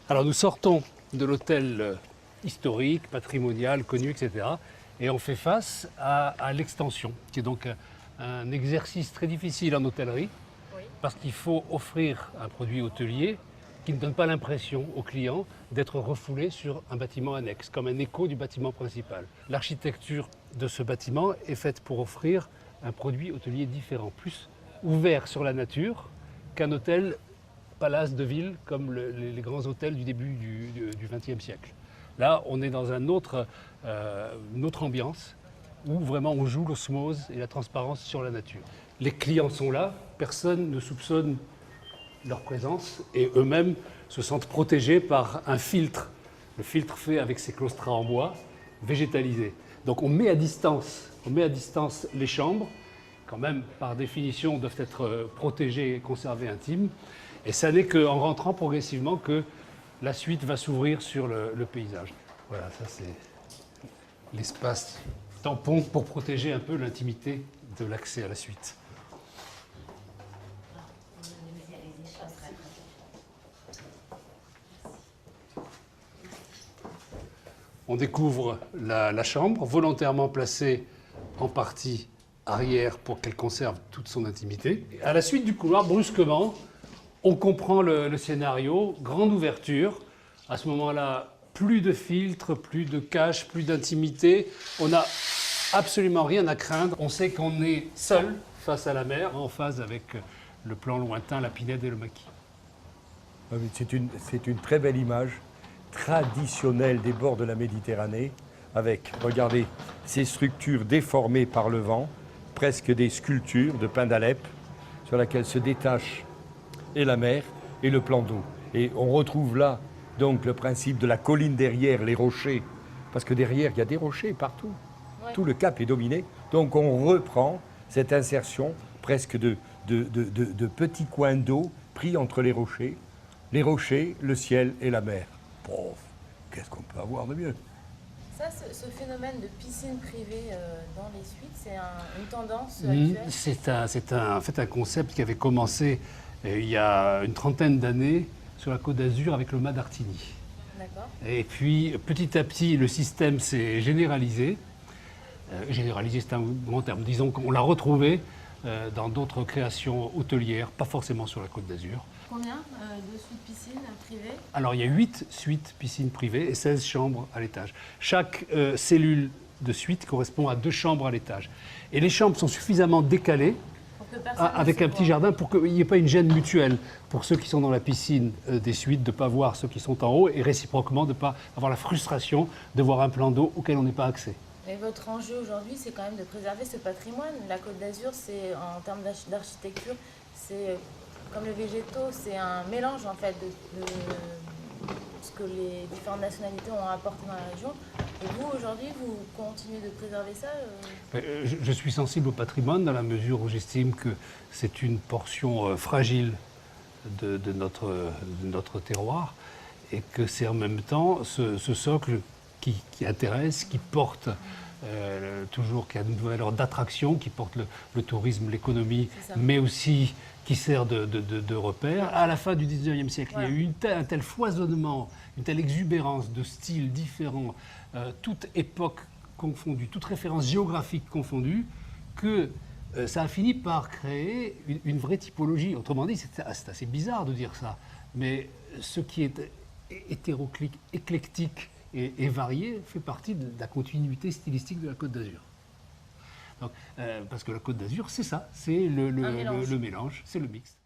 Alors nous sortons de l'hôtel historique, patrimonial, connu, etc. Et on fait face à l'extension, qui est donc un exercice très difficile en hôtellerie, Oui. parce qu'il faut offrir un produit hôtelier qui ne donne pas l'impression au client d'être refoulé sur un bâtiment annexe, comme un écho du bâtiment principal. L'architecture de ce bâtiment est faite pour offrir un produit hôtelier différent, plus ouvert sur la nature qu'un hôtel palace de ville comme les grands hôtels du début du XXe siècle. Là, on est dans une autre ambiance où vraiment on joue l'osmose et la transparence sur la nature. Les clients sont là, personne ne soupçonne leur présence et eux-mêmes se sentent protégés par un filtre. Le filtre fait avec ces claustras en bois, végétalisés. Donc on met à distance les chambres, quand même par définition doivent être protégées et conservées intimes. Et ça n'est qu'en rentrant progressivement que la suite va s'ouvrir sur le paysage. Voilà, ça c'est l'espace tampon pour protéger un peu l'intimité de l'accès à la suite. On découvre la chambre, volontairement placée en partie arrière pour qu'elle conserve toute son intimité. À la suite du couloir, brusquement, on comprend le scénario, grande ouverture. À ce moment-là, plus de filtres, plus de cache, plus d'intimité. On n'a absolument rien à craindre. On sait qu'on est seul face à la mer, en phase avec le plan lointain, la Pinède et le maquis. C'est une très belle image traditionnelle des bords de la Méditerranée, avec, regardez, ces structures déformées par le vent, presque des sculptures de pin d'Alep, sur laquelle se détache et la mer et le plan d'eau. Et on retrouve là donc le principe de la colline derrière, les rochers, parce que derrière il y a des rochers partout. Ouais. Tout le cap est dominé. Donc on reprend cette insertion presque de petits coins d'eau pris entre les rochers, le ciel et la mer. Bon, qu'est-ce qu'on peut avoir de mieux? Ça, ce phénomène de piscine privée dans les suites, c'est une tendance actuelle? C'est en fait un concept qui avait commencé il y a une trentaine d'années sur la Côte d'Azur avec le mât d'Artigny. D'accord. Et puis petit à petit, le système s'est généralisé. Généralisé, c'est un grand terme. Disons qu'on l'a retrouvé dans d'autres créations hôtelières, pas forcément sur la Côte d'Azur. Combien de suites piscines privées? Alors il y a 8 suites piscines privées et 16 chambres à l'étage. Chaque cellule de suite correspond à 2 chambres à l'étage. Et les chambres sont suffisamment décalées avec un petit jardin pour qu'il n'y ait pas une gêne mutuelle pour ceux qui sont dans la piscine des suites de ne pas voir ceux qui sont en haut et réciproquement de ne pas avoir la frustration de voir un plan d'eau auquel on n'est pas accès. Mais votre enjeu aujourd'hui, c'est quand même de préserver ce patrimoine. La Côte d'Azur, c'est en termes d'architecture, c'est comme les végétaux, c'est un mélange en fait de ce que les différentes nationalités ont apporté dans la région. Et vous, aujourd'hui, vous continuez de préserver ça Je suis sensible au patrimoine dans la mesure où j'estime que c'est une portion fragile de notre terroir et que c'est en même temps ce socle qui intéresse, qui porte toujours, qui a une valeur d'attraction, qui porte le tourisme, l'économie, mais aussi qui sert de repère. À la fin du 19e siècle, il y a eu un tel foisonnement, une telle exubérance de styles différents, toute époque confondue, toute référence géographique confondue, que ça a fini par créer une vraie typologie. Autrement dit, c'est assez bizarre de dire ça, mais ce qui est hétéroclite, éclectique et varié fait partie de la continuité stylistique de la Côte d'Azur. Donc, parce que la Côte d'Azur, c'est ça, c'est le mélange, c'est le mixte.